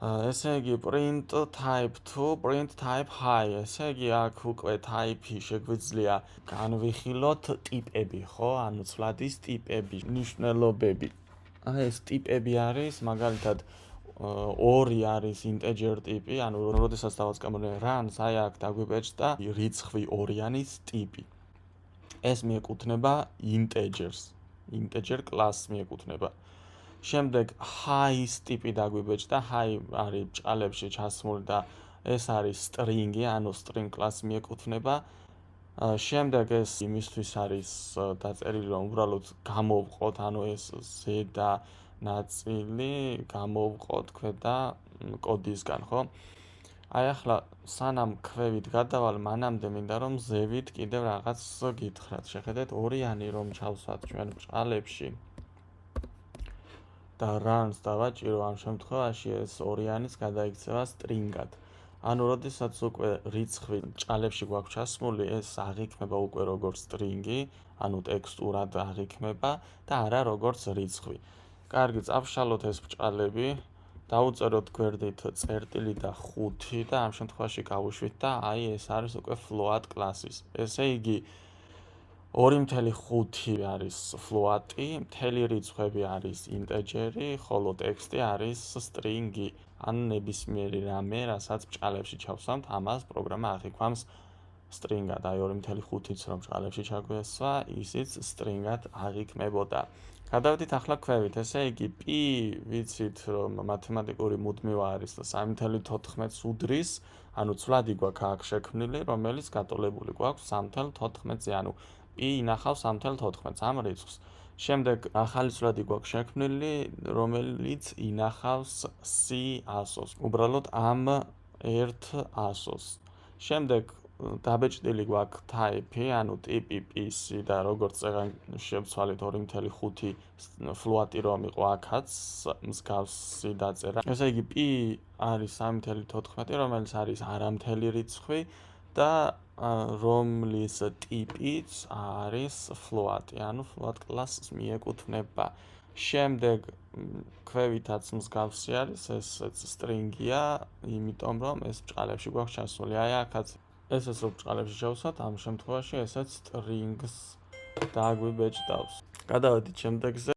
ესე იგი print type to print type high. ესე იგი აქ უკვე type-ი შეგვიძლია განვიხილოთ ტიპები, ხო? ანუ ცვლადის ტიპები, მნიშვნელობები. აი ეს ტიპები არის, მაგალითად, 2 არის integer ტიპი, ანუ როდესაც დავაწყებთ runs, აი აქ დაგვიბეჭდა რიცხვი 2-იანის ტიპი. ეს მიეკუთვნება integers, integer class მიეკუთვნება. შემდეგ high-ის ტიპი დაგვიბეჭდა, high არის ბჭყალებში ჩასმული და ეს არის string-ი, ანუ string class მიეკუთვნება. შემდეგ ეს იმისთვის არის დაწერილი, რომ უბრალოდ გამოვყოთ, ანუ ეს ზედა ნაწილი გამოვყოთ ქვედა კოდისგან, ხო? აი ახლა სანამ ქვევით გადავალ, მანამდე მინდა რომ ზევით კიდევ რაღაც გითხრათ. შეხედეთ, 2-იანი რომ ჩავსვათ ჩვენ ბჭყალებში და runs დავაჭირო, ამ შემთხვევაში ეს 2-იანის გადაიქცევა string-ად. ანუ როდესაც უკვე რიცხვი ბჭყალებში გვაქვს ჩასმული, ეს აღიქმება უკვე როგორც string-ი, ანუ ტექსტურად აღიქმება და არა როგორც რიცხვი. კარგი, წავშალოთ ეს ბჭყალები, დავუწეროთ გვერდით წერტილი და 5 და ამ შემთხვევაში გავუშვით და აი ეს არის უკვე float class-ის. ესე იგი 2.5 არის float-ი, მთელი რიცხვები არის integer-ი, ხოლო ტექსტი არის string-ი. ან ნებისმიერი რამე, რასაც ბჭყალებში ჩავსვამთ, ამას პროგრამა აღიქვამს string-ად. აი 2.5-იც რომ ბჭყალებში ჩაგვესვა, ისიც string-ად აღიქმებოდა. გადავიდით ახლა ქვევით. ესე იგი p ვიცით რომ მათემატიკური მუდმივა არის და 3.14-ს უდრის, ანუ ცვლადი გვაქვს აქ შექმნილი, რომელიც გატოლებული გვაქვს 3.14-ზე, ანუ p ინახავს 3.14-ს ამ რიცხვს. შემდეგ ახალი ცვლადი გვაქვს შექმნილი, რომელიც ინახავს c ასოს, უბრალოდ ამ 1 შემდეგ დაბეჭდილი გვაქვს type-ი, ანუ ტიპი PC და როგორც წეგან შევცვალეთ 2.5 float-ი რომ იყო აქაც მსგავსი დაწერა. ესე იგი p არის 3.14, რომელიც არის არამთელი რიცხვი და რომლის ტიპიც არის float-ი, ანუ float class-ს მიეკუთვნება. შემდეგ ქვევითაც მსგავსი არის, ესეც string-ია, იმიტომ რომ ეს ბჭყალებში გვაქვს ჩასული. აი აქაც ესეც რო ბჭყალებში შევსვათ, ამ შემთხვევაში ესეც strings დაგვიბეჭდავს. გადავედით შემდეგზე.